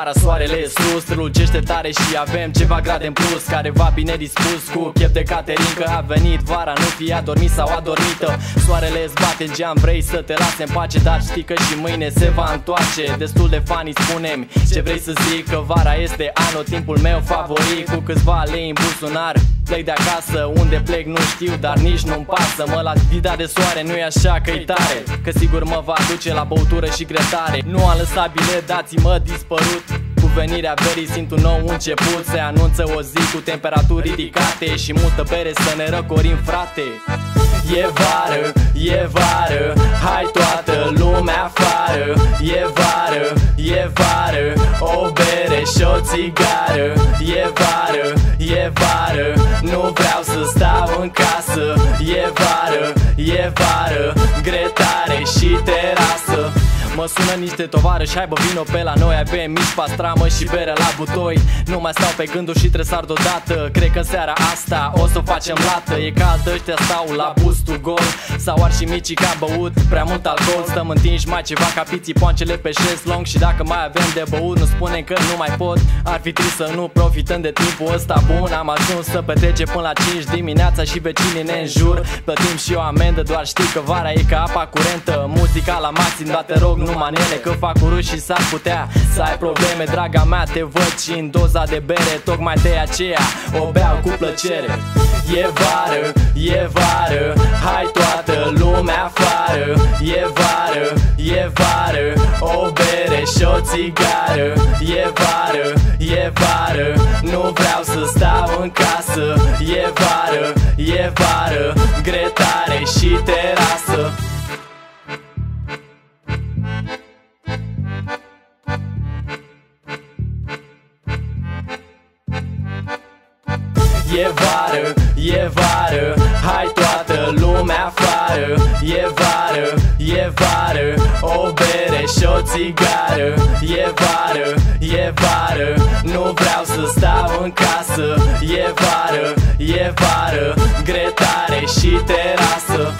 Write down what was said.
vara, soarele e sus, strălucește tare și avem ceva grade în plus. Care va bine dispus cu chef de catering, că a venit vara, nu fi adormit sau adormită. Soarele îți bate în geam, vrei să te lase în pace, dar știi că și mâine se va întoarce. Destul de funny, spune-mi ce vrei să zic, că vara este anul, timpul meu favorit. Cu câțiva lei în buzunar plec de acasă, unde plec nu știu, dar nici nu-mi pasă. Mă las vida de soare, nu-i așa că-i tare, că sigur mă va duce la băutură și gretare. Nu am lăsat bilet, dați-mă dispărut. Cu venirea verii simt un nou început. Se anunță o zi cu temperaturi ridicate și multă bere să ne răcorim, frate. E vară, e vară, hai toată lumea afară. E vară, e vară, o bere și o țigară. E vară, e vară, nu vreau să stau în casă. E vară, e vară, gretare și terasă. Mă sună niște tovarăși, hai bă vino pe la noi. Avem mici, pastramă și bere la butoi. Nu mai stau pe gânduri și tresar deodată. Cred că în seara asta o să facem lată. E cald, ăștia stau la bustul gol, sau ar și micii că a băut prea mult alcool. Stăm întinși mai ceva ca piții, poancele pe șezlong. Și dacă mai avem de băut, nu spunem că nu mai pot. Ar fi trist să nu profităm de timpul ăsta bun. Am ajuns să petrece până la 5 dimineața și vecinii ne înjur. Plătim și o amendă, doar știi că vara e ca apa curentă. Muzica la maxim, dar te rog nu manele, că fac urât și s-ar putea să ai probleme. Draga mea, te văd și în doza de bere, tocmai de aceea o beau cu plăcere. E vară, e vară, hai toată lumea afară. E vară, e vară, o bere și o țigară. E vară, e vară, nu vreau să stau în casă. E vară, e vară, gretare și terasă. E vară, e vară, hai toată lumea afară. E vară, e vară, o bere și o țigară. E vară, e vară, nu vreau să stau în casă. E vară, e vară, gretare și terasă.